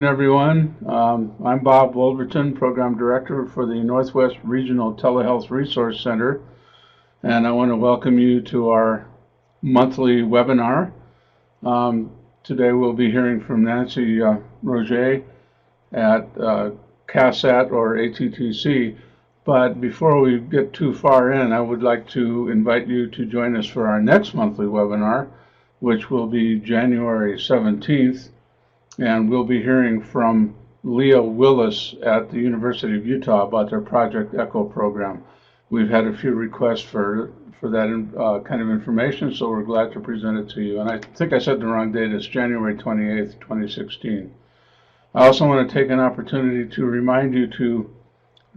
Everyone. I'm Bob Wolverton, Program Director for the Northwest Regional Telehealth Resource Center, and I want to welcome you to our monthly webinar. Today we'll be hearing from Nancy Roget at CASAT or ATTC, but before we get too far in, I would like to invite you to join us for our next monthly webinar, which will be January 17th. And we'll be hearing from Leah Willis at the University of Utah about their Project ECHO program. We've had a few requests for that kind of information, so we're glad to present it to you. And I think I said the wrong date. It's January 28th, 2016. I also want to take an opportunity to remind you to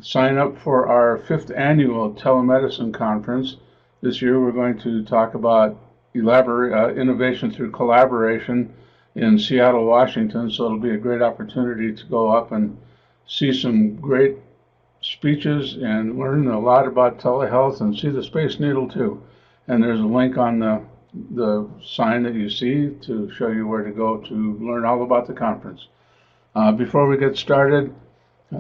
sign up for our 5th annual telemedicine conference. This year we're going to talk about innovation through collaboration in Seattle, Washington, so it'll be a great opportunity to go up and see some great speeches and learn a lot about telehealth and see the Space Needle too. And there's a link on the sign that you see to show you where to go to learn all about the conference. Before we get started,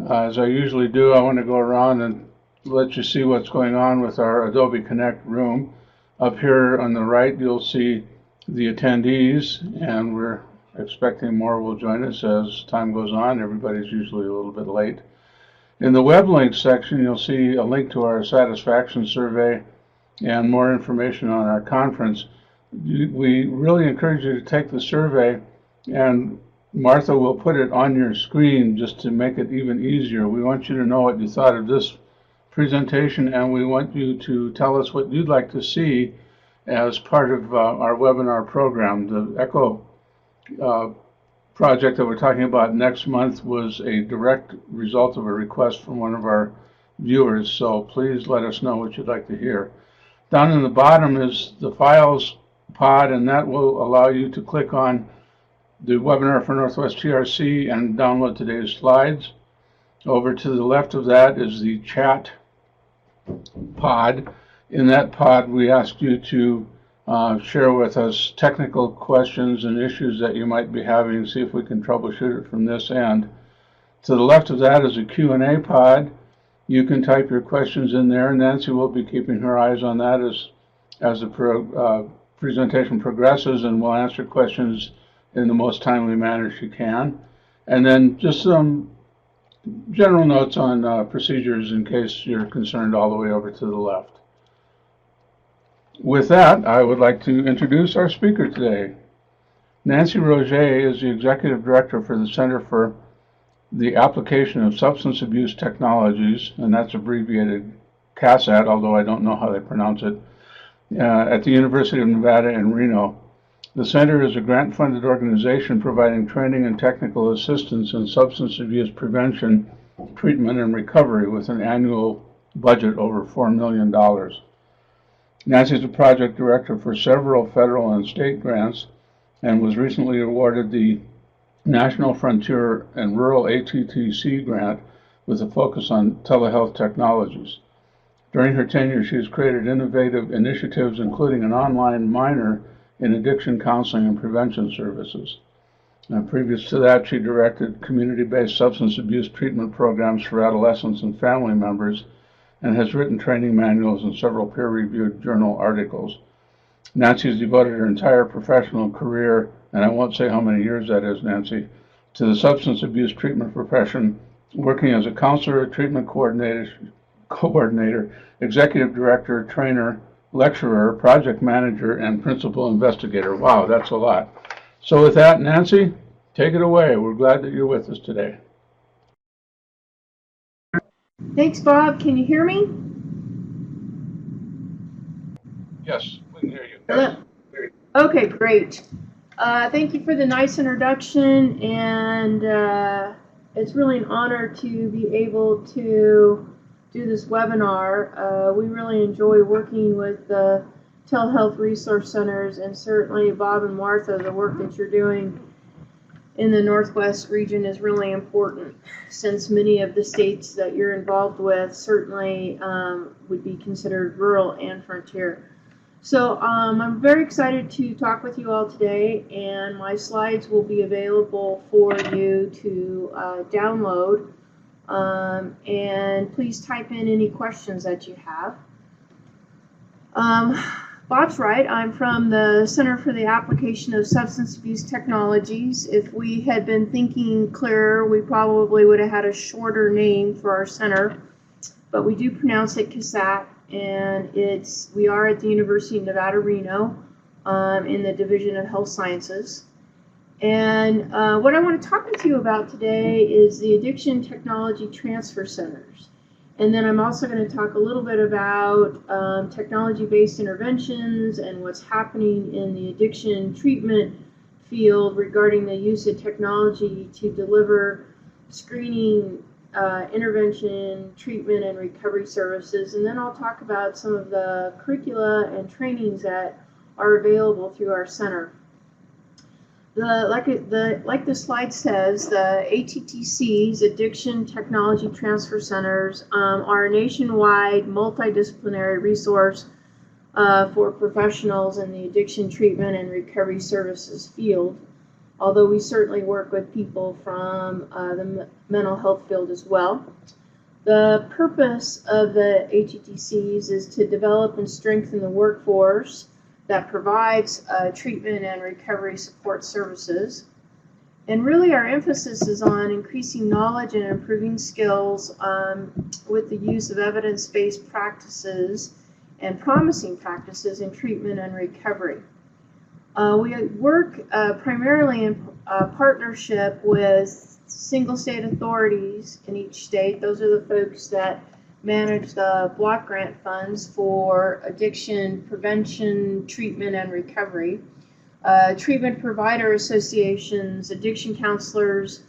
as I usually do, I want to go around and let you see what's going on with our Adobe Connect room. Up here on the right, you'll see the attendees, and we're expecting more will join us as time goes on. Everybody's usually a little bit late. In the web links section, you'll see a link to our satisfaction survey and more information on our conference. We really encourage you to take the survey, and Martha will put it on your screen just to make it even easier. We want you to know what you thought of this presentation, and we want you to tell us what you'd like to see as part of our webinar program. The ECHO project that we're talking about next month was a direct result of a request from one of our viewers, so please let us know what you'd like to hear. Down in the bottom is the files pod, and that will allow you to click on the webinar for Northwest TRC and download today's slides. Over to the left of that is the chat pod. In that pod, we ask you to share with us technical questions and issues that you might be having, see if we can troubleshoot it from this end. To the left of that is a Q&A pod. You can type your questions in there. Nancy will be keeping her eyes on that as the presentation progresses, and will answer questions in the most timely manner she can. And then just some general notes on procedures in case you're concerned all the way over to the left. With that, I would like to introduce our speaker today. Nancy Roget is the Executive Director for the Center for the Application of Substance Abuse Technologies, and that's abbreviated CASAT, although I don't know how they pronounce it, at the University of Nevada in Reno. The center is a grant-funded organization providing training and technical assistance in substance abuse prevention, treatment, and recovery with an annual budget over $4 million. Nancy is a project director for several federal and state grants and was recently awarded the National Frontier and Rural ATTC grant with a focus on telehealth technologies. During her tenure, she has created innovative initiatives, including an online minor in addiction counseling and prevention services. Previous to that, she directed community-based substance abuse treatment programs for adolescents and family members, and has written training manuals and several peer-reviewed journal articles. Nancy has devoted her entire professional career, and I won't say how many years that is, Nancy, to the substance abuse treatment profession, working as a counselor, treatment coordinator, executive director, trainer, lecturer, project manager, and principal investigator. Wow, that's a lot. So with that, Nancy, take it away. We're glad that you're with us today. Thanks, Bob. Can you hear me? Yes, we can hear you. Hello. Okay, great. Thank you for the nice introduction, and it's really an honor to be able to do this webinar. We really enjoy working with the telehealth resource centers, and certainly Bob and Martha, the work that you're doing in the Northwest region is really important, since many of the states that you're involved with certainly would be considered rural and frontier. So I'm very excited to talk with you all today, and my slides will be available for you to download. And please type in any questions that you have. Bob's right. I'm from the Center for the Application of Substance Abuse Technologies. If we had been thinking clearer, we probably would have had a shorter name for our center, but we do pronounce it CASAT, and we are at the University of Nevada, Reno, in the Division of Health Sciences. And what I want to talk with you about today is the Addiction Technology Transfer Centers. And then I'm also going to talk a little bit about technology-based interventions and what's happening in the addiction treatment field regarding the use of technology to deliver screening, intervention, treatment, and recovery services. And then I'll talk about some of the curricula and trainings that are available through our center. Like the slide says, the ATTCs, Addiction Technology Transfer Centers, are a nationwide multidisciplinary resource for professionals in the addiction treatment and recovery services field, although we certainly work with people from the mental health field as well. The purpose of the ATTCs is to develop and strengthen the workforce that provides treatment and recovery support services. And really our emphasis is on increasing knowledge and improving skills with the use of evidence-based practices and promising practices in treatment and recovery. We work primarily in partnership with single state authorities in each state. Those are the folks that manage the block grant funds for addiction prevention, treatment, and recovery. Treatment provider associations, addiction counselors,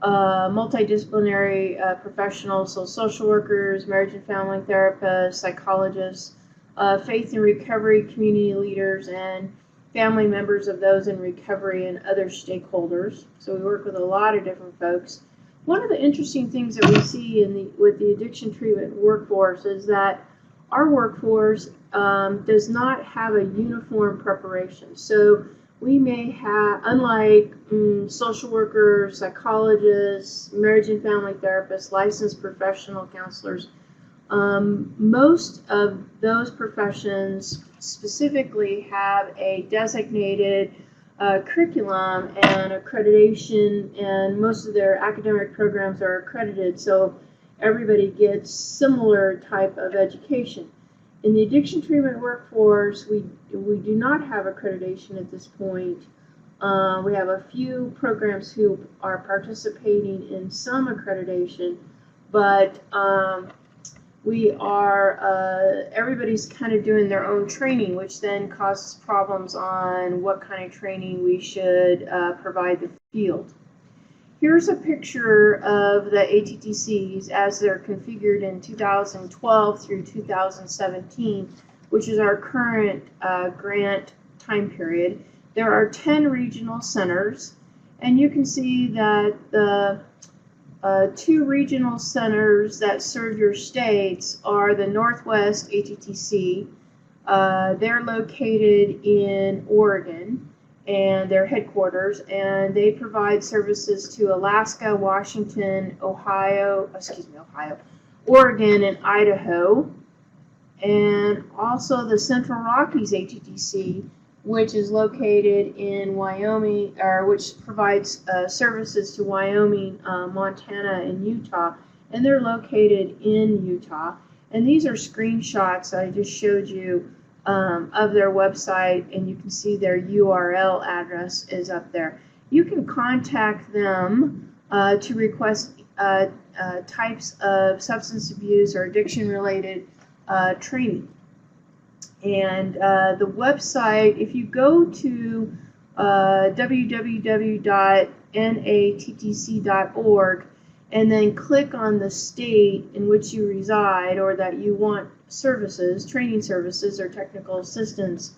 multidisciplinary professionals, so social workers, marriage and family therapists, psychologists, faith and recovery community leaders, and family members of those in recovery and other stakeholders. So we work with a lot of different folks. One of the interesting things that we see with the addiction treatment workforce is that our workforce does not have a uniform preparation. So we may have, unlike social workers, psychologists, marriage and family therapists, licensed professional counselors, most of those professions specifically have a designated curriculum and accreditation, and most of their academic programs are accredited, so everybody gets similar type of education. In the addiction treatment workforce, we do not have accreditation at this point. We have a few programs who are participating in some accreditation, but everybody's kind of doing their own training, which then causes problems on what kind of training we should provide the field. Here's a picture of the ATTCs as they're configured in 2012 through 2017, which is our current grant time period. There are 10 regional centers, and you can see that the two regional centers that serve your states are the Northwest ATTC. They're located in Oregon, and their headquarters, and they provide services to Alaska, Washington, Oregon, and Idaho. And also the Central Rockies ATTC, which is located in Wyoming, or which provides services to Wyoming, Montana, and Utah, and they're located in Utah. And these are screenshots I just showed you of their website, and you can see their URL address is up there. You can contact them to request types of substance abuse or addiction-related training. And the website, if you go to www.nattc.org and then click on the state in which you reside or that you want services, training services or technical assistance,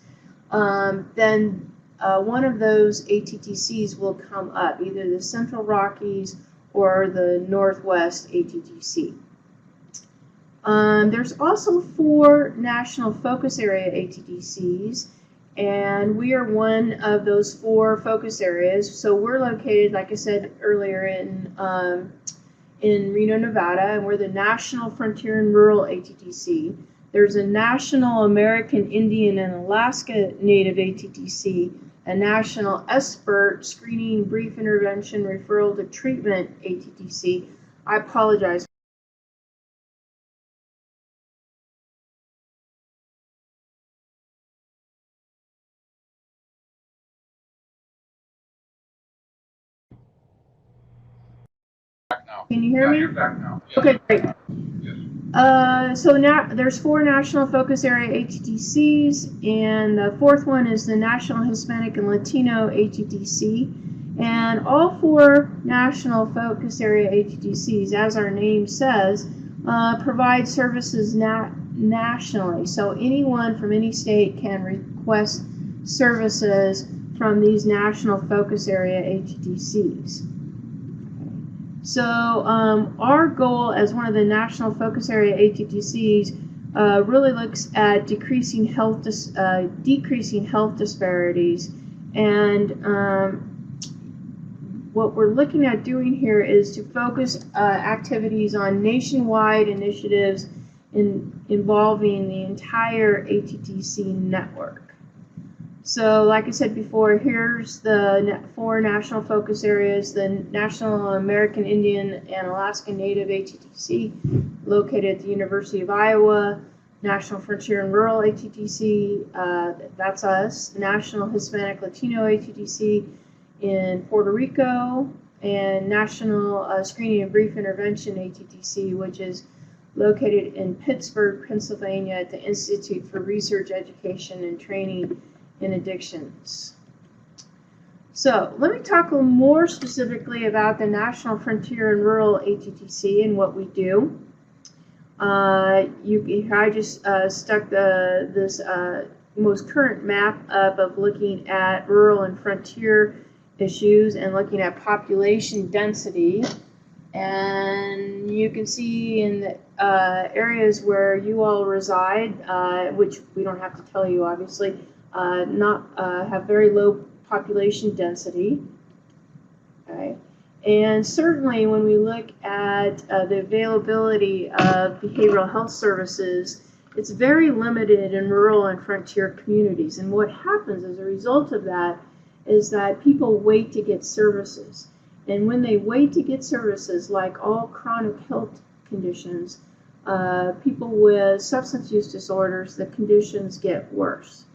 then one of those ATTCs will come up, either the Central Rockies or the Northwest ATTC. There's also 4 national focus area ATTCs, and we are one of those 4 focus areas. So we're located, like I said earlier, in Reno, Nevada, and we're the National Frontier and Rural ATTC. There's a National American Indian and Alaska Native ATTC, a National Expert Screening Brief Intervention Referral to Treatment ATTC. I apologize. Can you hear me? You're back now. Okay, great. Yes. So now there's 4 national focus area ATTCs, and the 4th one is the National Hispanic and Latino ATTC. And all 4 national focus area ATTCs, as our name says, provide services nationally. So anyone from any state can request services from these national focus area ATTCs. So our goal as one of the national focus area ATTCs really looks at decreasing health disparities, and what we're looking at doing here is to focus activities on nationwide initiatives involving the entire ATTC network. So, like I said before, here's the 4 national focus areas: the National American Indian and Alaska Native ATTC, located at the University of Iowa; National Frontier and Rural ATTC, that's us; National Hispanic Latino ATTC in Puerto Rico; and National Screening and Brief Intervention ATTC, which is located in Pittsburgh, Pennsylvania, at the Institute for Research, Education, and Training in Addictions. So let me talk a little more specifically about the National Frontier and Rural ATTC and what we do. I just stuck this most current map up of looking at rural and frontier issues and looking at population density. And you can see in the areas where you all reside, which we don't have to tell you obviously, have very low population density. Okay. And certainly when we look at the availability of behavioral health services, it's very limited in rural and frontier communities. And what happens as a result of that is that people wait to get services. And when they wait to get services, like all chronic health conditions, people with substance use disorders, the conditions get worse.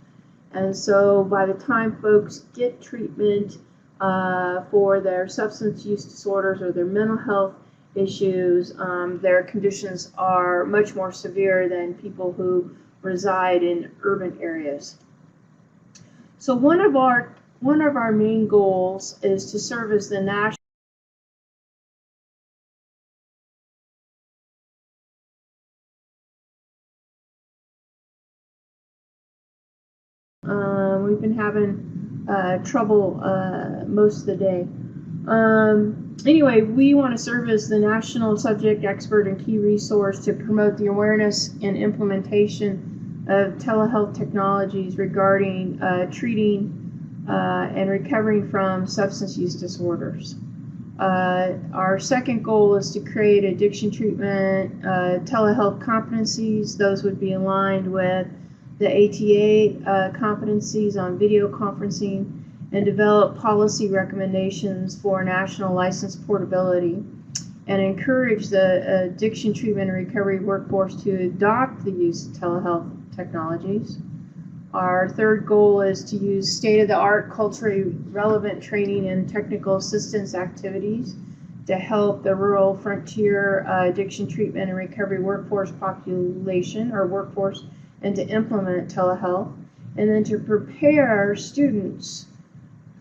And so by the time folks get treatment for their substance use disorders or their mental health issues, their conditions are much more severe than people who reside in urban areas. So one of our main goals is to serve as the national we've been having trouble most of the day. Anyway, we want to serve as the national subject expert and key resource to promote the awareness and implementation of telehealth technologies regarding treating and recovering from substance use disorders. Our second goal is to create addiction treatment telehealth competencies. Those would be aligned with the ATA competencies on video conferencing, and develop policy recommendations for national license portability, and encourage the addiction treatment and recovery workforce to adopt the use of telehealth technologies. Our third goal is to use state-of-the-art culturally relevant training and technical assistance activities to help the rural frontier addiction treatment and recovery workforce population or workforce, and to implement telehealth, and then to prepare students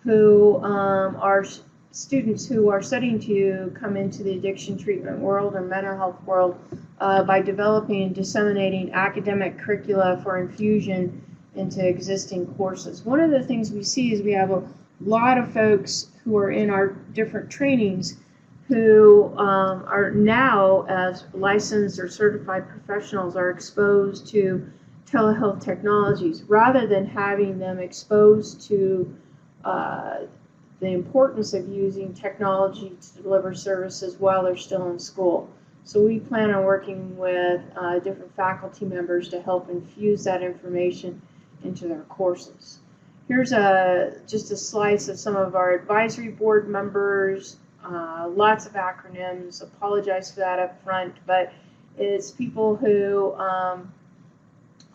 who are studying to come into the addiction treatment world or mental health world by developing and disseminating academic curricula for infusion into existing courses. One of the things we see is we have a lot of folks who are in our different trainings who are now, as licensed or certified professionals, are exposed to telehealth technologies rather than having them exposed to the importance of using technology to deliver services while they're still in school. So we plan on working with different faculty members to help infuse that information into their courses. Here's just a slice of some of our advisory board members. Lots of acronyms. Apologize for that up front, but it's people who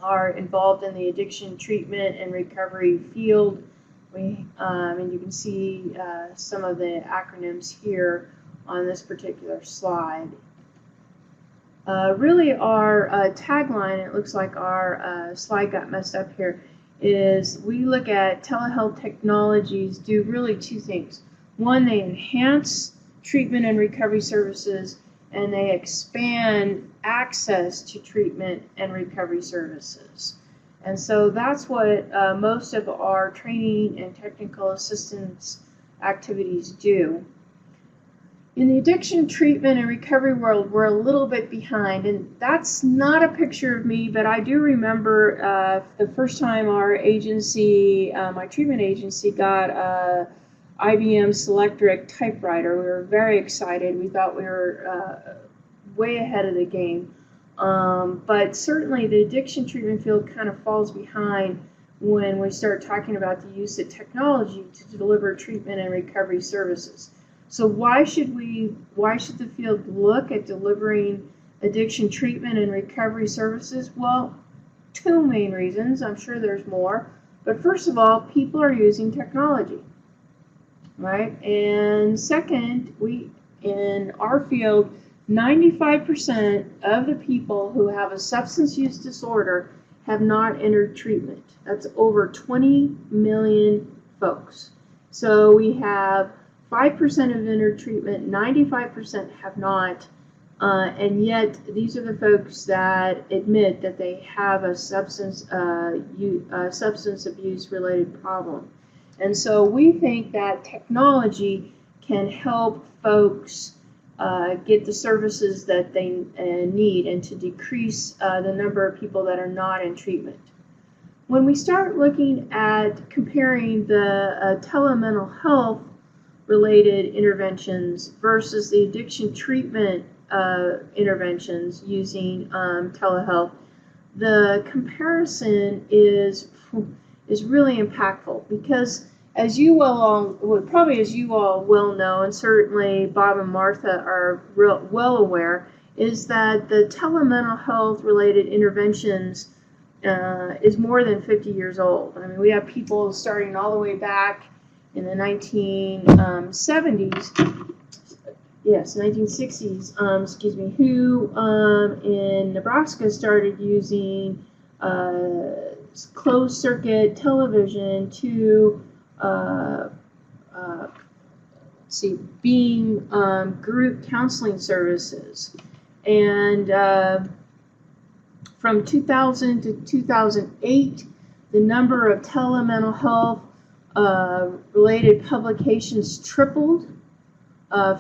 are involved in the addiction treatment and recovery field. And you can see some of the acronyms here on this particular slide. Really our tagline, it looks like our slide got messed up here, is we look at telehealth technologies do really two things. One, they enhance treatment and recovery services, and they expand access to treatment and recovery services. And so that's what most of our training and technical assistance activities do. In the addiction treatment and recovery world, we're a little bit behind, and that's not a picture of me, but I do remember the first time our agency, my treatment agency, got a IBM Selectric typewriter. We were very excited. We thought we were way ahead of the game. But certainly the addiction treatment field kind of falls behind when we start talking about the use of technology to deliver treatment and recovery services. So why should the field look at delivering addiction treatment and recovery services? Well, two main reasons. I'm sure there's more. But first of all, people are using technology, right? And second, in our field, 95% of the people who have a substance use disorder have not entered treatment. That's over 20 million folks. So we have 5% have entered treatment, 95% have not, and yet these are the folks that admit that they have a substance abuse related problem. And so we think that technology can help folks get the services that they need and to decrease the number of people that are not in treatment. When we start looking at comparing the telemental health related interventions versus the addiction treatment interventions using telehealth, the comparison is really impactful because as you all well know, and certainly Bob and Martha are well aware, is that the telemental health related interventions is more than 50 years old. I mean, we have people starting all the way back in the 1960s, who in Nebraska started using closed circuit television to being group counseling services. And from 2000 to 2008, the number of telemental health related publications tripled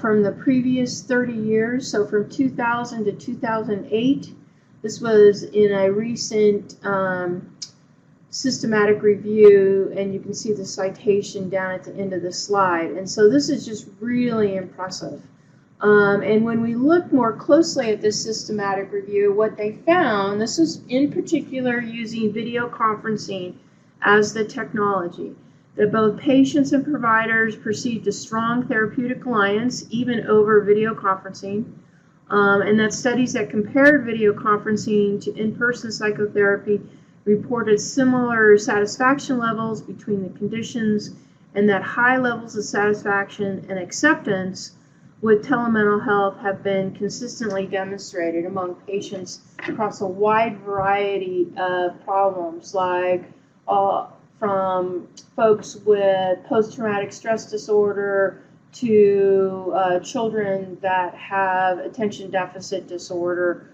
from the previous 30 years. So from 2000 to 2008, this was in a recent systematic review, and you can see the citation down at the end of the slide. And so this is just really impressive. And when we look more closely at this systematic review, what they found, this is in particular using video conferencing as the technology, that both patients and providers perceived a strong therapeutic alliance even over video conferencing, and that studies that compared video conferencing to in-person psychotherapy reported similar satisfaction levels between the conditions, and that high levels of satisfaction and acceptance with telemental health have been consistently demonstrated among patients across a wide variety of problems, like from folks with post-traumatic stress disorder to children that have attention deficit disorder.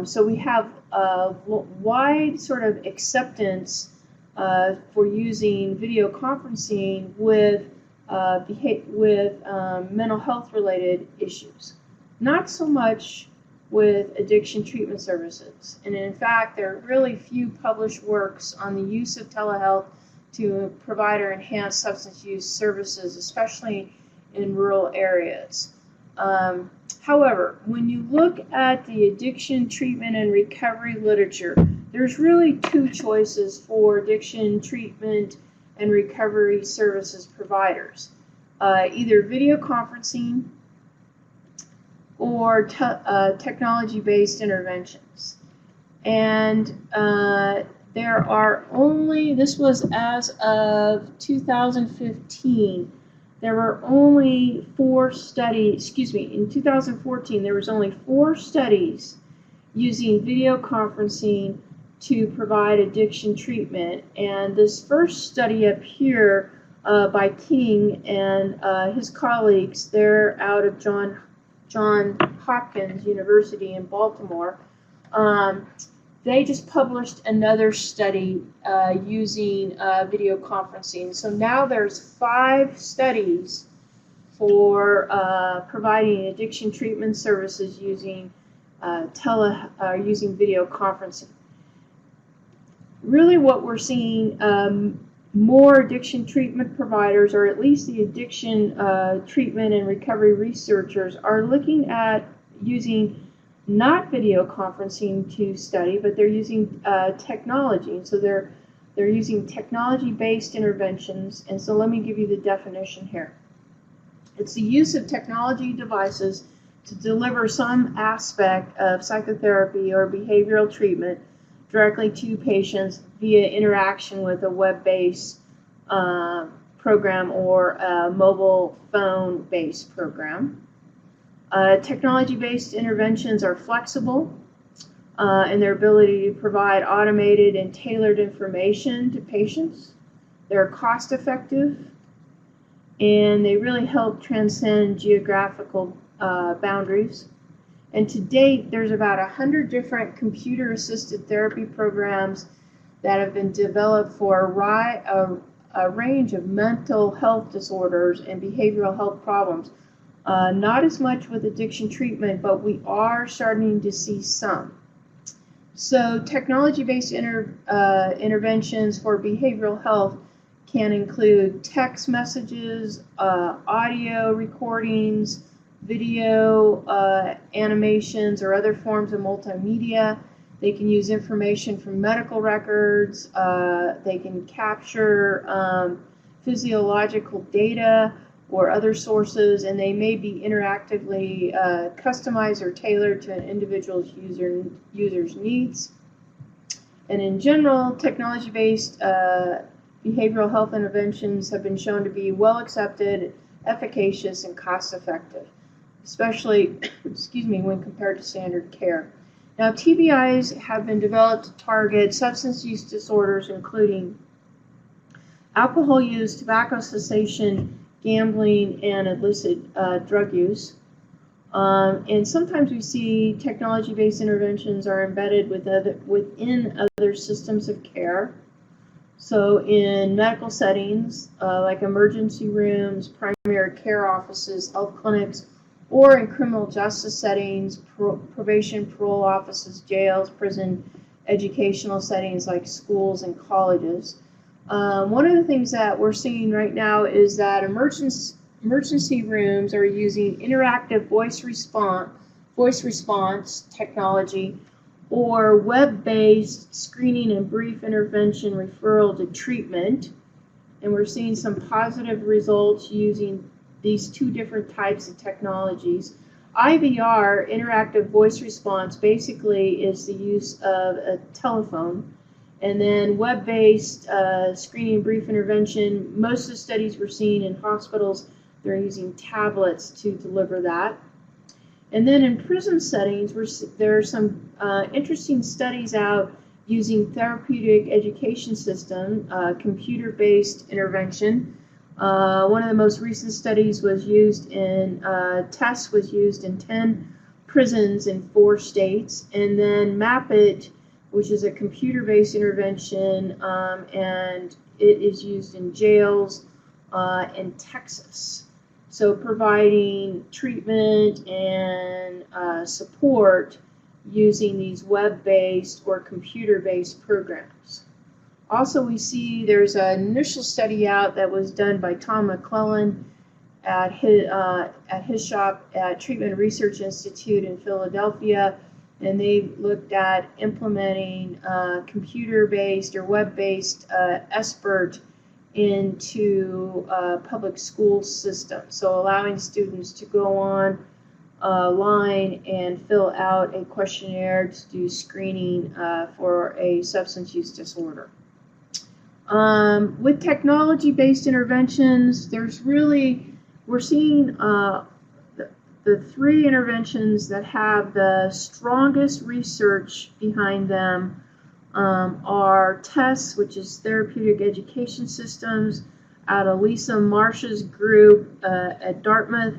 So we have a wide sort of acceptance for using video conferencing with mental health related issues. Not so much with addiction treatment services. And in fact, there are really few published works on the use of telehealth to provide or enhance substance use services, especially in rural areas. However, when you look at the addiction treatment and recovery literature, there's really two choices for addiction treatment and recovery services providers. Either video conferencing or technology-based interventions. And there are only, this was as of 2015, there were only 4 studies, in 2014 there was only 4 studies using video conferencing to provide addiction treatment. And this first study up here by King and his colleagues, they're out of John Hopkins University in Baltimore. They just published another study using video conferencing. So now there's 5 studies for providing addiction treatment services using using video conferencing. Really, what we're seeing, more addiction treatment providers, or at least the addiction treatment and recovery researchers, are looking at using not video conferencing to study, but they're using technology. So they're using technology-based interventions. And so let me give you the definition here. It's the use of technology devices to deliver some aspect of psychotherapy or behavioral treatment directly to patients via interaction with a web-based program or a mobile phone-based program. Technology-based interventions are flexible in their ability to provide automated and tailored information to patients. They're cost-effective, and they really help transcend geographical boundaries. And to date, there's about 100 different computer-assisted therapy programs that have been developed for a range of mental health disorders and behavioral health problems. Not as much with addiction treatment, but we are starting to see some. So technology-based interventions for behavioral health can include text messages, audio recordings, video, animations, or other forms of multimedia. They can use information from medical records. They can capture physiological data or other sources, and they may be interactively customized or tailored to an individual's user's needs. And in general, technology-based behavioral health interventions have been shown to be well accepted, efficacious, and cost-effective, especially when compared to standard care. Now, TBIs have been developed to target substance use disorders, including alcohol use, tobacco cessation, gambling, and illicit drug use. And sometimes we see technology-based interventions are embedded within other systems of care. So in medical settings, like emergency rooms, primary care offices, health clinics, or in criminal justice settings, probation, parole offices, jails, prison, educational settings like schools and colleges. One of the things that we're seeing right now is that emergency rooms are using interactive voice response technology or web-based screening and brief intervention referral to treatment. And we're seeing some positive results using these 2 different types of technologies. IVR, interactive voice response, basically is the use of a telephone. And then web-based screening brief intervention, most of the studies we're seeing in hospitals, they're using tablets to deliver that. And then in prison settings, there are some interesting studies out using therapeutic education system, computer-based intervention. One of the most recent studies was used in, tests was used in 10 prisons in 4 states. And then MAPIT, which is a computer-based intervention, and it is used in jails, in Texas. So providing treatment and support using these web-based or computer-based programs. Also, we see there's an initial study out that was done by Tom McClellan at his shop at Treatment Research Institute in Philadelphia, and they looked at implementing computer-based or web-based SBIRT into public school systems. So allowing students to go on line and fill out a questionnaire to do screening for a substance use disorder. With technology-based interventions, we're seeing the three interventions that have the strongest research behind them are TESS, which is Therapeutic Education Systems, out of Lisa Marsh's group at Dartmouth,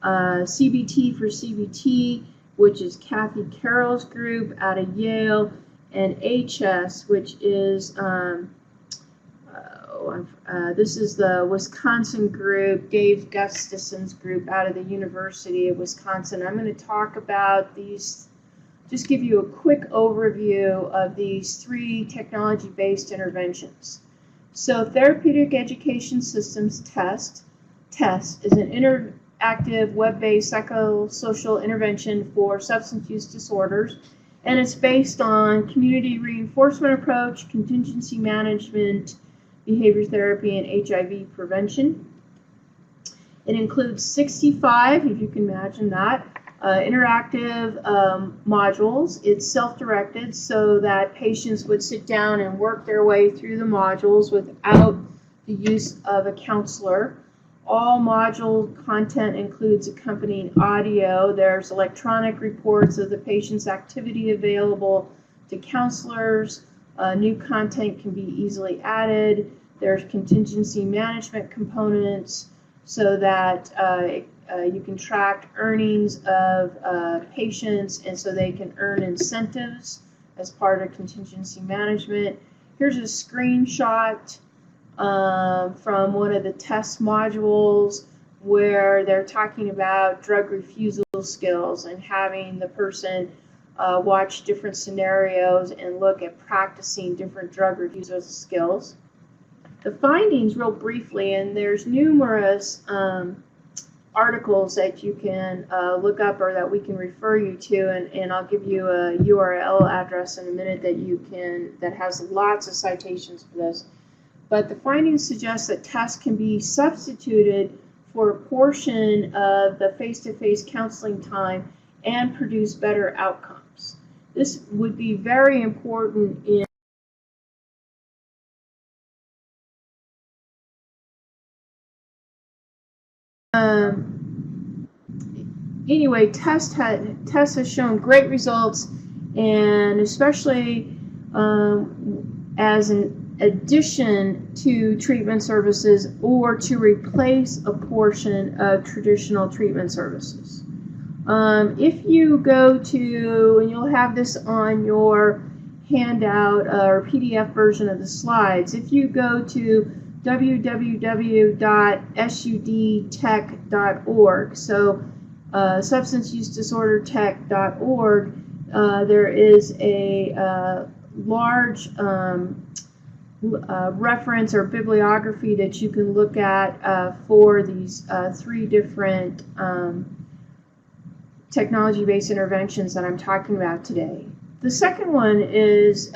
CBT for CBT, which is Kathy Carroll's group out of Yale, and HS, which is this is the Wisconsin group, Dave Gustafson's group out of the University of Wisconsin. I'm going to talk about these, just give you a quick overview of these three technology-based interventions. So Therapeutic Education Systems TESS is an interactive web-based psychosocial intervention for substance use disorders, and it's based on community reinforcement approach, contingency management, behavior therapy, and HIV prevention. It includes 65, if you can imagine that, interactive modules. It's self-directed so that patients would sit down and work their way through the modules without the use of a counselor. All module content includes accompanying audio. There's electronic reports of the patient's activity available to counselors. New content can be easily added. There's contingency management components so that you can track earnings of patients, and so they can earn incentives as part of contingency management. Here's a screenshot from one of the test modules where they're talking about drug refusal skills and having the person watch different scenarios and look at practicing different drug refusal skills. The findings, real briefly, and there's numerous articles that you can look up or that we can refer you to, and I'll give you a URL address in a minute that has lots of citations for this. But the findings suggest that TESS can be substituted for a portion of the face-to-face counseling time and produce better outcomes. This would be very important in anyway, TESS has shown great results, and especially as an addition to treatment services or to replace a portion of traditional treatment services. If you go to, and you'll have this on your handout or PDF version of the slides, if you go to www.sudtech.org, so substanceusedisorderdetect.org, there is a large reference or bibliography that you can look at for these three different technology-based interventions that I'm talking about today. The second one is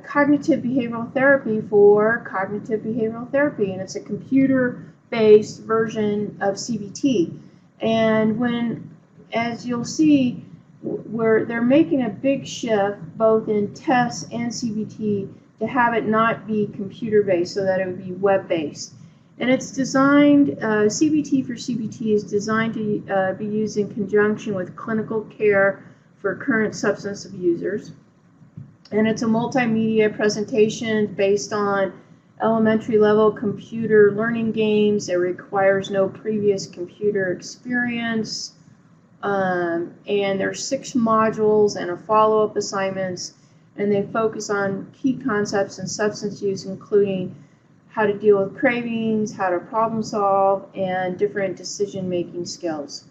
cognitive behavioral therapy for cognitive behavioral therapy, and it's a computer-based version of CBT. And as you'll see, they're making a big shift both in TESS and CBT to have it not be computer-based, so that it would be web-based. And it's designed, CBT for CBT is designed to be used in conjunction with clinical care for current substance abusers. And it's a multimedia presentation based on elementary level computer learning games. It requires no previous computer experience. And there's 6 modules and a follow-up assignments, and they focus on key concepts in substance use, including how to deal with cravings, how to problem solve, and different decision-making skills.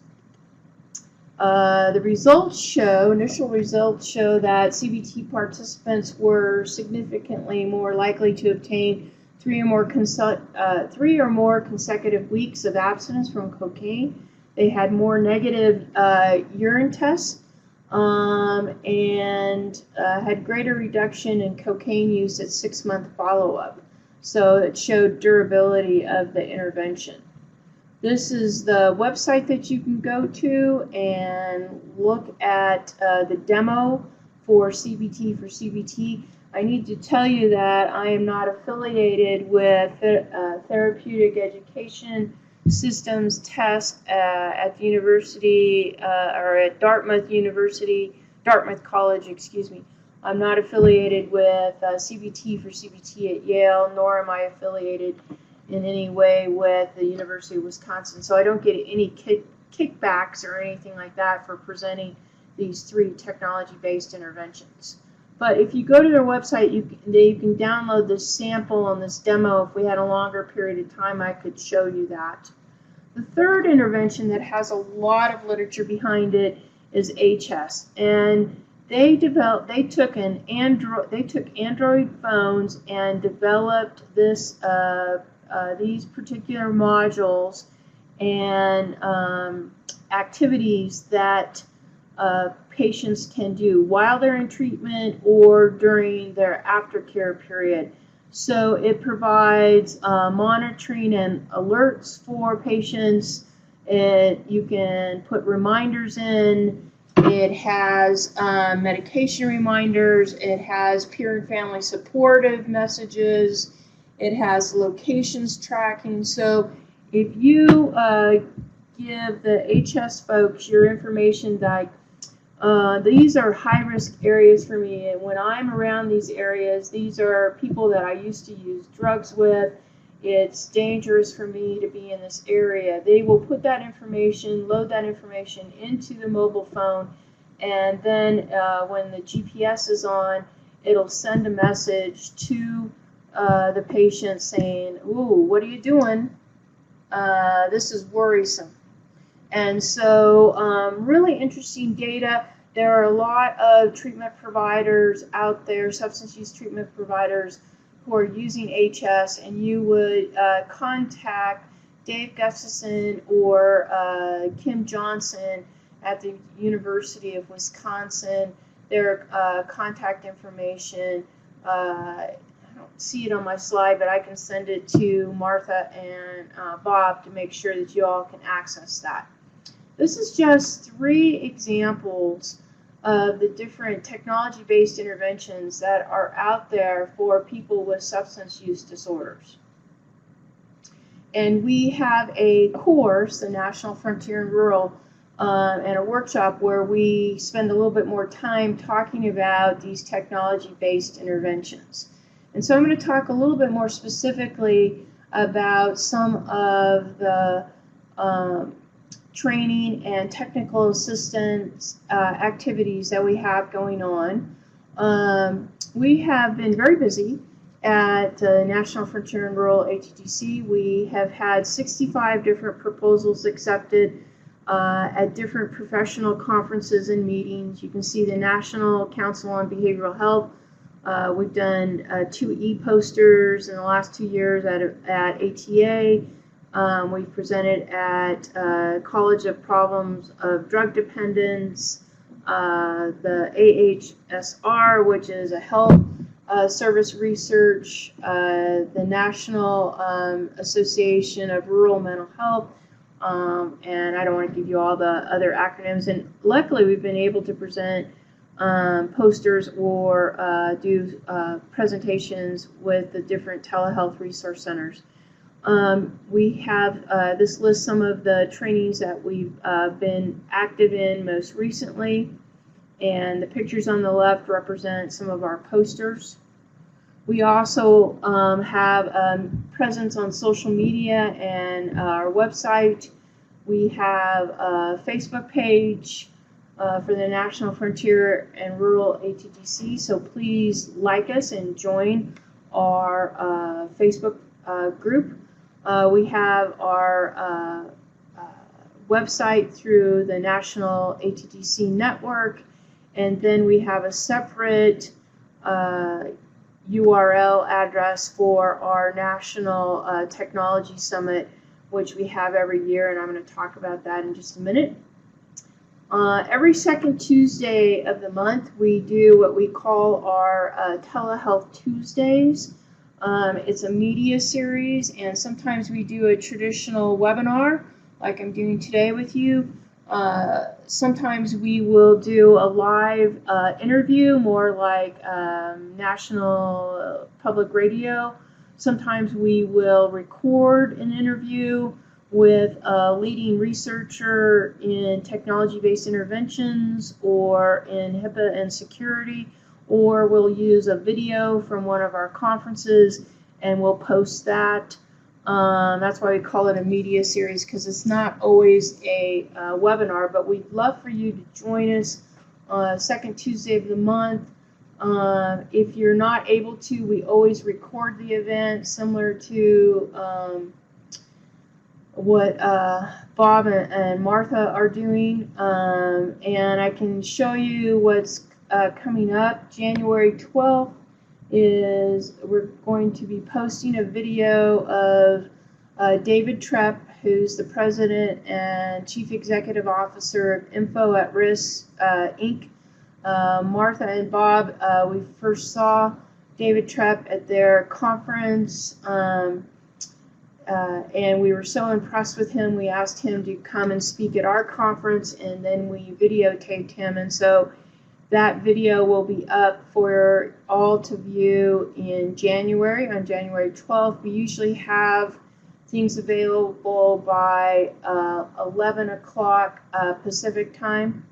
The initial results show that CBT participants were significantly more likely to obtain 3 or more consecutive weeks of abstinence from cocaine. They had more negative urine tests and had greater reduction in cocaine use at 6-month follow-up. So it showed durability of the intervention. This is the website that you can go to and look at the demo for CBT for CBT. I need to tell you that I am not affiliated with Therapeutic Education Systems Test at the university or at Dartmouth College, excuse me. I'm not affiliated with CBT for CBT at Yale, nor am I affiliated in any way with the University of Wisconsin. So I don't get any kickbacks or anything like that for presenting these 3 technology-based interventions. But if you go to their website, you can download this sample and this demo. If we had a longer period of time, I could show you that. The third intervention that has a lot of literature behind it is HS, and they took Android phones and developed this these particular modules and activities that patients can do while they're in treatment or during their aftercare period. So it provides monitoring and alerts for patients. You can put reminders in. It has medication reminders. It has peer and family supportive messages. It has locations tracking. So if you give the HS folks your information that these are high-risk areas for me, and when I'm around these areas, these are people that I used to use drugs with. It's dangerous for me to be in this area. They will put that information, load that information into the mobile phone, and then when the GPS is on, it'll send a message to the patient saying, "Ooh, what are you doing? This is worrisome." And so really interesting data. There are a lot of treatment providers out there, substance use treatment providers, who are using HS, and you would contact Dave Gustafson or Kim Johnson at the University of Wisconsin. Their contact information, I don't see it on my slide, but I can send it to Martha and Bob to make sure that you all can access that. This is just 3 examples of the different technology-based interventions that are out there for people with substance use disorders. And we have a course, the National Frontier and Rural, and a workshop where we spend a little bit more time talking about these technology-based interventions. And so I'm going to talk a little bit more specifically about some of the training and technical assistance activities that we have going on. We have been very busy at National Frontier and Rural ATTC. We have had 65 different proposals accepted at different professional conferences and meetings. You can see the National Council on Behavioral Health. We've done 2 e-posters in the last 2 years at ATA. We've presented at College of Problems of Drug Dependence, the AHSR, which is a health service research, the National Association of Rural Mental Health, and I don't want to give you all the other acronyms. And luckily, we've been able to present posters or do presentations with the different telehealth resource centers. We have, this lists some of the trainings that we've been active in most recently, and the pictures on the left represent some of our posters. We also have presence on social media and our website. We have a Facebook page for the National Frontier and Rural ATTC, so please like us and join our Facebook group. We have our website through the National ATTC network, and then we have a separate URL address for our National Technology Summit, which we have every year, and I'm going to talk about that in just a minute. Every second Tuesday of the month, we do what we call our Telehealth Tuesdays. It's a media series, and sometimes we do a traditional webinar, like I'm doing today with you. Sometimes we will do a live interview, more like National Public Radio. Sometimes we will record an interview with a leading researcher in technology-based interventions or in HIPAA and security, or we'll use a video from one of our conferences and we'll post that. That's why we call it a media series, because it's not always a webinar, but we'd love for you to join us second Tuesday of the month. If you're not able to, we always record the event, similar to what Bob and Martha are doing, and I can show you what's coming up. January 12th is we're going to be posting a video of David Trepp, who's the president and chief executive officer of Info at Risk Inc. Martha and Bob, we first saw David Trepp at their conference, and we were so impressed with him, we asked him to come and speak at our conference, and then we videotaped him. And so that video will be up for all to view in January, on January 12th. We usually have things available by 11 o'clock Pacific time.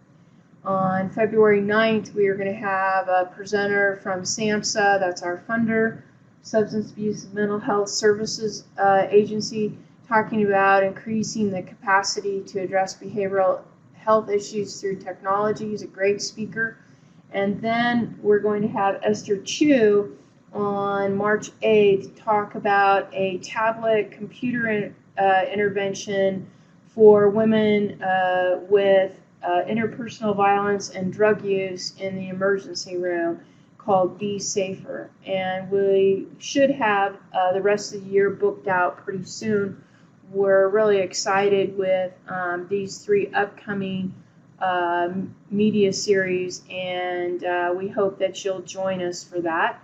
On February 9th, we are going to have a presenter from SAMHSA, that's our funder, Substance Abuse and Mental Health Services Agency, talking about increasing the capacity to address behavioral health issues through technology. He's a great speaker. And then we're going to have Esther Chu on March 8th talk about a tablet computer intervention for women with interpersonal violence and drug use in the emergency room, called Be Safer. And we should have the rest of the year booked out pretty soon. We're really excited with these three upcoming media series, and we hope that you'll join us for that.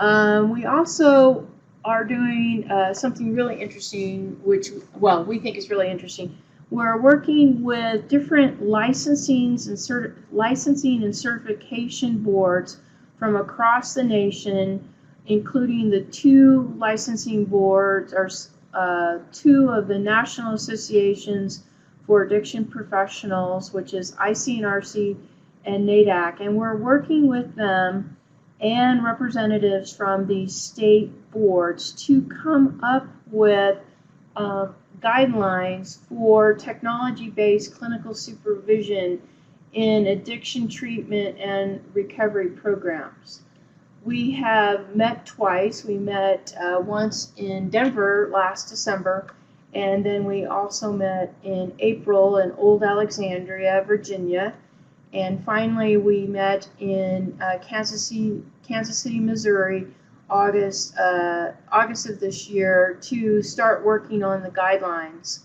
We also are doing something really interesting, which, well, we think is really interesting. We're working with different licensing and certification boards from across the nation, including the two licensing boards, or two of the national associations for addiction professionals, which is ICNRC and NADAC. And we're working with them and representatives from these state boards to come up with guidelines for technology-based clinical supervision in addiction treatment and recovery programs. We have met twice. We met once in Denver last December, and then we also met in April in Old Alexandria, Virginia, and finally we met in Kansas City, Missouri, August of this year, to start working on the guidelines.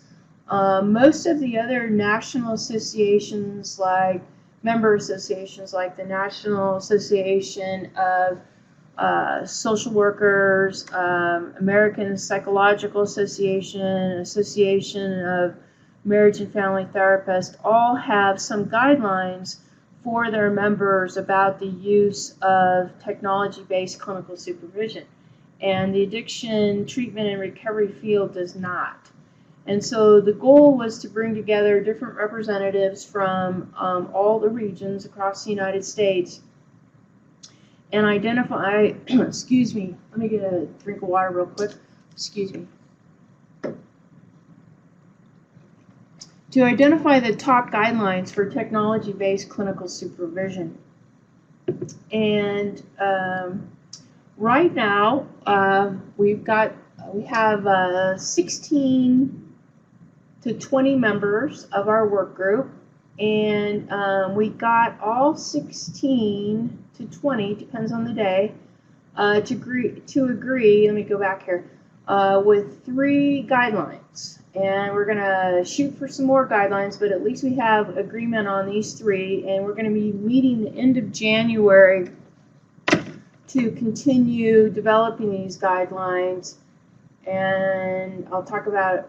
Most of the other national associations, like member associations, like the National Association of Social Workers, American Psychological Association, Association of Marriage and Family Therapists, all have some guidelines for their members about the use of technology-based clinical supervision. And the addiction treatment and recovery field does not. And so the goal was to bring together different representatives from all the regions across the United States and identify, excuse me, let me get a drink of water real quick, excuse me. To identify the top guidelines for technology-based clinical supervision. And Right now, we have 16 to 20 members of our work group, and we got all 16 to 20, depends on the day, to agree. Let me go back here, with 3 guidelines, and we're gonna shoot for some more guidelines, but at least we have agreement on these 3, and we're gonna be meeting the end of January to continue developing these guidelines, and I'll talk about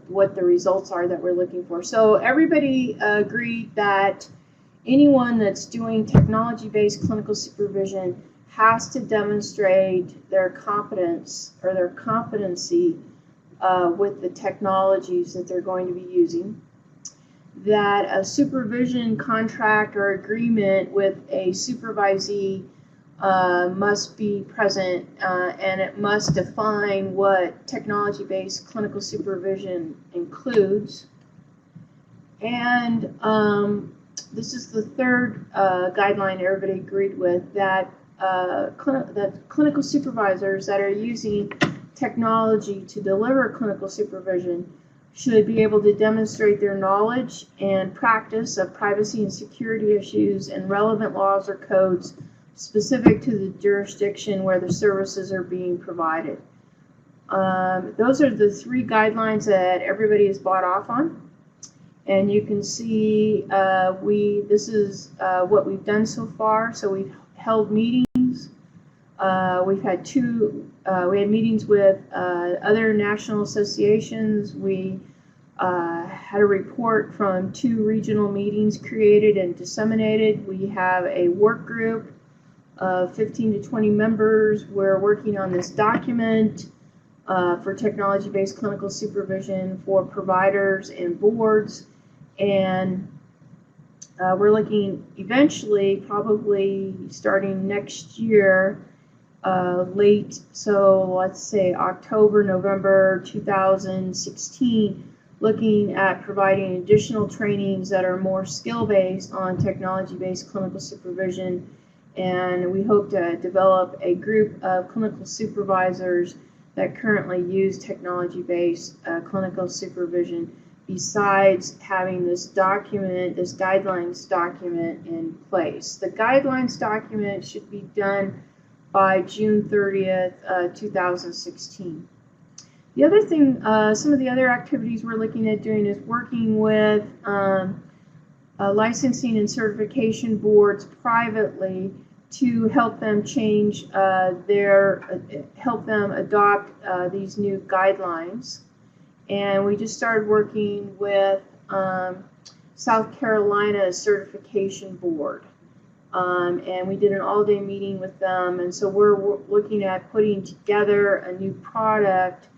what the results are that we're looking for. So everybody agreed that anyone that's doing technology-based clinical supervision has to demonstrate their competence or their competency with the technologies that they're going to be using. That a supervision contract or agreement with a supervisee must be present, and it must define what technology-based clinical supervision includes. And this is the 3rd guideline everybody agreed with, that clinical supervisors that are using technology to deliver clinical supervision should be able to demonstrate their knowledge and practice of privacy and security issues and relevant laws or codes specific to the jurisdiction where the services are being provided. Those are the 3 guidelines that everybody has bought off on. And you can see this is what we've done so far. So we've held meetings. We've had we had meetings with other national associations. We had a report from 2 regional meetings created and disseminated. We have a work group of 15 to 20 members. We're working on this document for technology-based clinical supervision for providers and boards. And we're looking eventually, probably starting next year, late, so let's say October, November 2016, looking at providing additional trainings that are more skill-based on technology-based clinical supervision. And we hope to develop a group of clinical supervisors that currently use technology-based clinical supervision, besides having this document, this guidelines document in place. The guidelines document should be done by June 30th, 2016. The other thing, some of the other activities we're looking at doing is working with licensing and certification boards privately to help them change help them adopt these new guidelines. And we just started working with South Carolina Certification Board. And we did an all-day meeting with them, and so we're looking at putting together a new product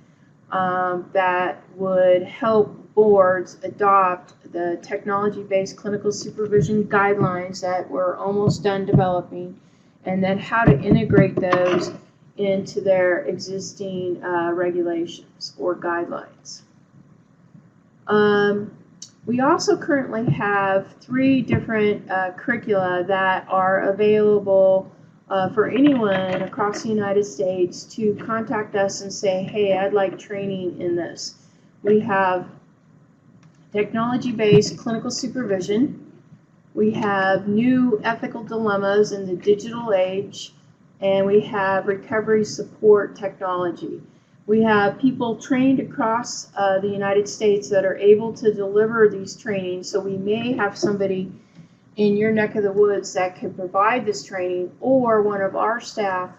that would help boards adopt the technology-based clinical supervision guidelines that we're almost done developing, and then how to integrate those into their existing regulations or guidelines. We also currently have 3 different curricula that are available for anyone across the United States to contact us and say, hey, I'd like training in this. We have technology-based clinical supervision. We have new ethical dilemmas in the digital age, and we have recovery support technology. We have people trained across the United States that are able to deliver these trainings, so we may have somebody in your neck of the woods that could provide this training, or one of our staff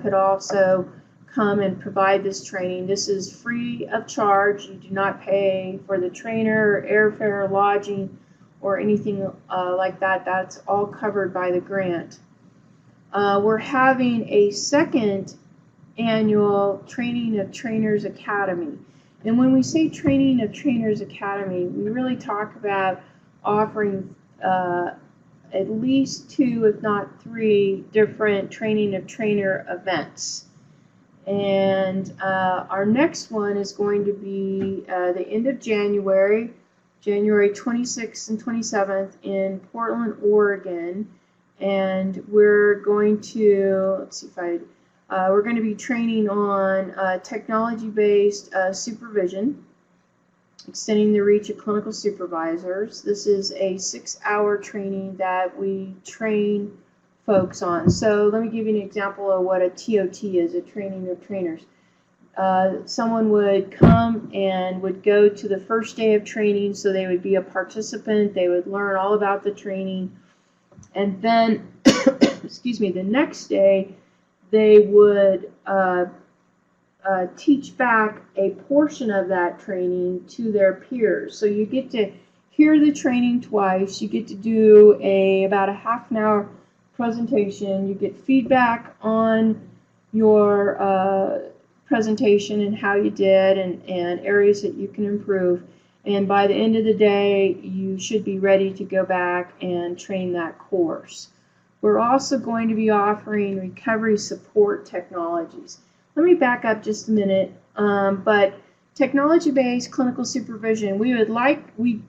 could also come and provide this training. This is free of charge. You do not pay for the trainer, airfare, lodging, or anything like that. That's all covered by the grant. We're having a second annual Training of Trainers Academy. And when we say Training of Trainers Academy, we really talk about offering at least 2, if not 3, different Training of Trainer events. And our next one is going to be the end of January, January 26th and 27th in Portland, Oregon. And we're going to, let's see if I We're going to be training on technology-based supervision, extending the reach of clinical supervisors. This is a 6-hour training that we train folks on. So let me give you an example of what a TOT is, a training of trainers. Someone would come and would go to the first day of training, so they would be a participant, they would learn all about the training, and then, excuse me, the next day they would teach back a portion of that training to their peers. So you get to hear the training twice, you get to do about a half an hour presentation, you get feedback on your presentation and how you did and areas that you can improve. And by the end of the day, you should be ready to go back and train that course. We're also going to be offering recovery support technologies. Let me back up just a minute. But technology-based clinical supervision,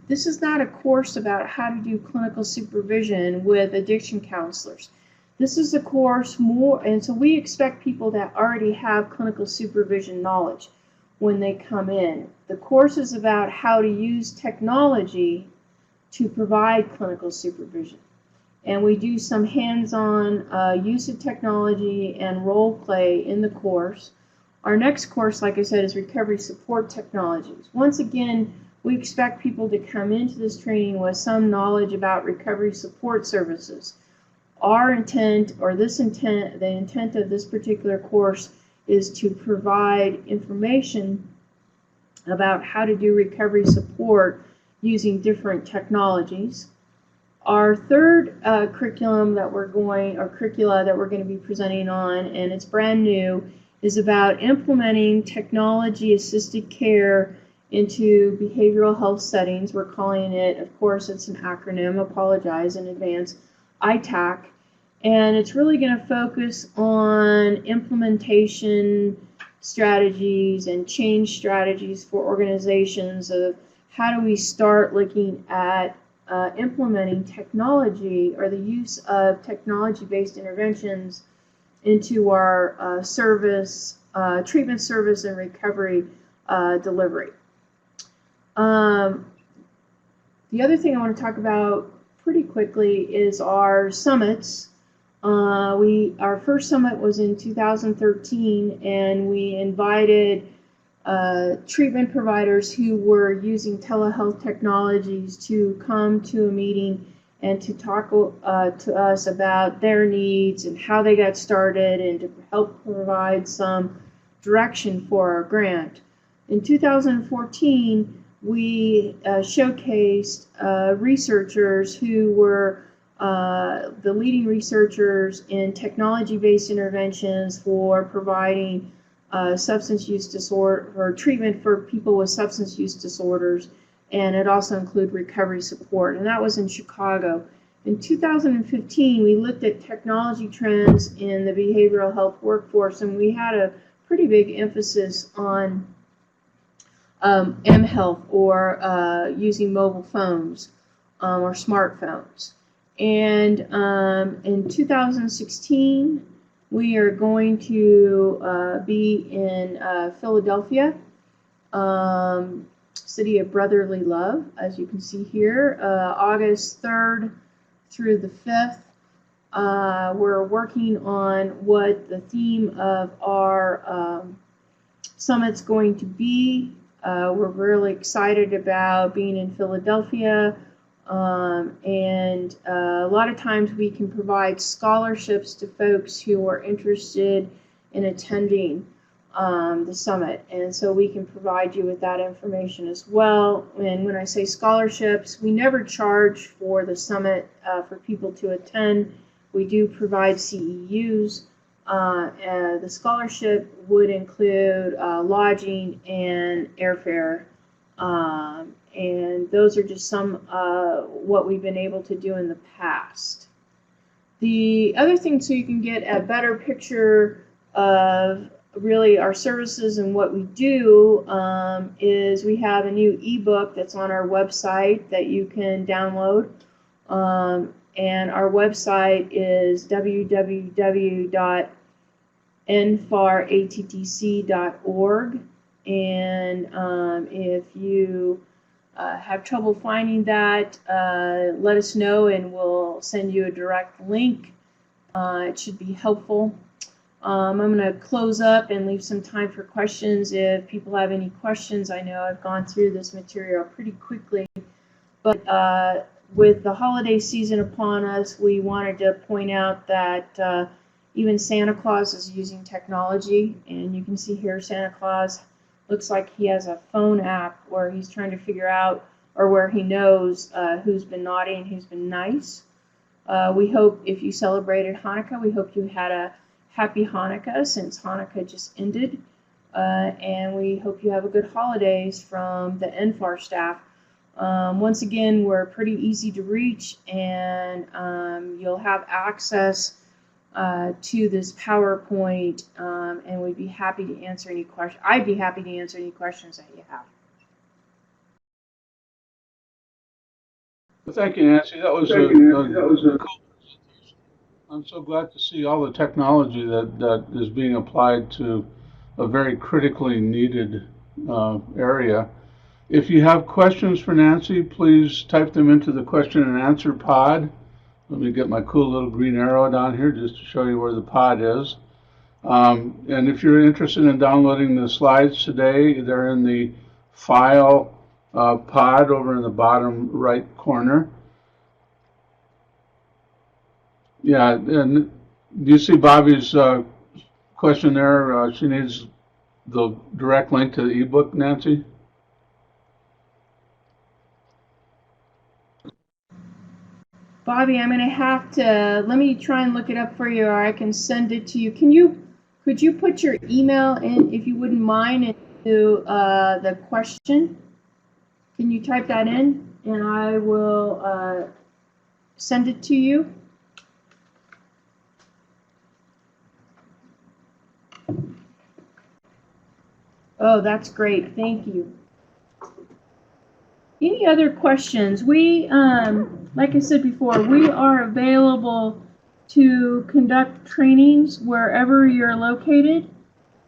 this is not a course about how to do clinical supervision with addiction counselors. This is a course more, and so we expect people that already have clinical supervision knowledge when they come in. The course is about how to use technology to provide clinical supervision. And we do some hands-on use of technology and role play in the course. Our next course, like I said, is recovery support technologies. Once again, we expect people to come into this training with some knowledge about recovery support services. Our intent, or the intent of this particular course, is to provide information about how to do recovery support using different technologies. Our third curricula that we're going to be presenting on, and it's brand new, is about implementing technology-assisted care into behavioral health settings. We're calling it, of course, it's an acronym, apologize in advance, ITAC, and it's really going to focus on implementation strategies and change strategies for organizations of how do we start looking at implementing technology or the use of technology-based interventions into our treatment service and recovery delivery. The other thing I want to talk about pretty quickly is our summits. Our first summit was in 2013, and we invited treatment providers who were using telehealth technologies to come to a meeting and to talk to us about their needs and how they got started and to help provide some direction for our grant. In 2014, we showcased researchers who were the leading researchers in technology-based interventions for providing substance use disorder or treatment for people with substance use disorders, and it also included recovery support, and that was in Chicago. In 2015, we looked at technology trends in the behavioral health workforce, and we had a pretty big emphasis on mHealth, or using mobile phones or smartphones. And in 2016, we are going to be in Philadelphia, city of brotherly love, as you can see here, August 3rd through the 5th. We're working on what the theme of our summit's going to be. We're really excited about being in Philadelphia, and a lot of times we can provide scholarships to folks who are interested in attending the summit, and so we can provide you with that information as well. And when I say scholarships, we never charge for the summit for people to attend. We do provide CEUs. The scholarship would include lodging and airfare, and those are just some what we've been able to do in the past. The other thing, so you can get a better picture of really our services and what we do, is we have a new ebook that's on our website that you can download, and our website is www.atttc.org. nfarattc.org. And if you have trouble finding that, let us know and we'll send you a direct link. It should be helpful. I'm going to close up and leave some time for questions if people have any questions. I know I've gone through this material pretty quickly, but with the holiday season upon us, we wanted to point out that even Santa Claus is using technology, and you can see here Santa Claus looks like he has a phone app where he's trying to figure out, or where he knows who's been naughty and who's been nice. We hope if you celebrated Hanukkah, we hope you had a happy Hanukkah since Hanukkah just ended. And we hope you have a good holidays from the NFAR staff. Once again, we're pretty easy to reach, and you'll have access to this PowerPoint, and we'd be happy to answer any questions. I'd be happy to answer any questions that you have. Well, thank you, Nancy. That was a cool presentation. I'm so glad to see all the technology that is being applied to a very critically needed area. If you have questions for Nancy, please type them into the question and answer pod. Let me get my cool little green arrow down here just to show you where the pod is. And if you're interested in downloading the slides today, they're in the file pod over in the bottom right corner. Yeah, and do you see Bobby's question there? She needs the direct link to the ebook, Nancy? Bobby, I'm going to have to, let me try and look it up for you, or I can send it to you. Could you put your email in, if you wouldn't mind, into the question? Can you type that in, and I will send it to you? Oh, that's great. Thank you. Any other questions? We, like I said before, we are available to conduct trainings wherever you're located.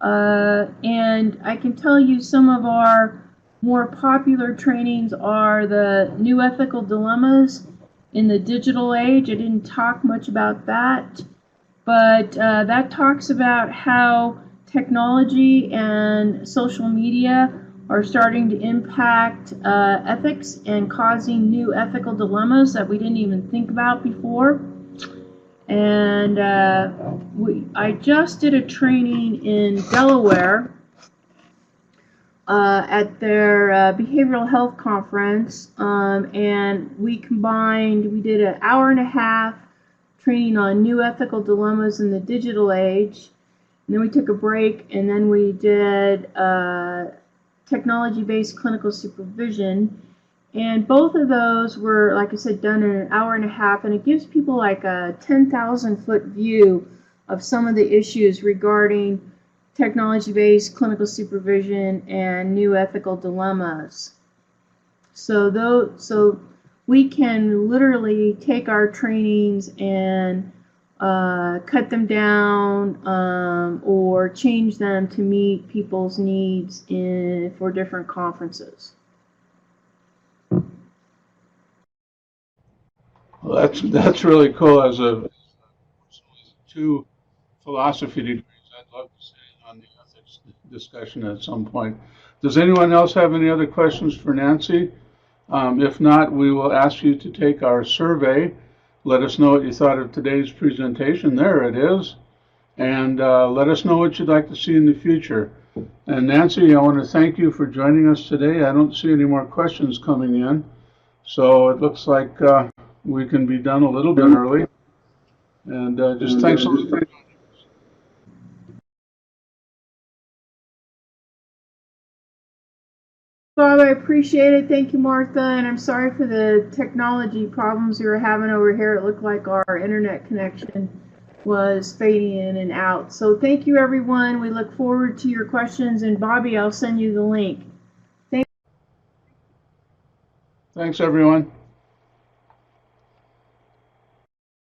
And I can tell you some of our more popular trainings are the new ethical dilemmas in the digital age. I didn't talk much about that, but that talks about how technology and social media are starting to impact ethics and causing new ethical dilemmas that we didn't even think about before. And I just did a training in Delaware at their behavioral health conference, and we did an hour and a half training on new ethical dilemmas in the digital age. And then we took a break, and then we did technology-based clinical supervision, and both of those were, like I said, done in an hour and a half, and it gives people like a 10,000-foot view of some of the issues regarding technology-based clinical supervision and new ethical dilemmas. So we can literally take our trainings and cut them down or change them to meet people's needs for different conferences. Well, that's really cool. As two philosophy degrees, I'd love to stay on the ethics discussion at some point. Does anyone else have any other questions for Nancy? If not, we will ask you to take our survey. Let us know what you thought of today's presentation. There it is. And let us know what you'd like to see in the future. And Nancy, I want to thank you for joining us today. I don't see any more questions coming in. So it looks like we can be done a little bit early. And just thanks a lot for joining us. Bob, I appreciate it. Thank you, Martha. And I'm sorry for the technology problems we were having over here. It looked like our internet connection was fading in and out. So thank you, everyone. We look forward to your questions. And Bobby, I'll send you the link. Thanks, everyone.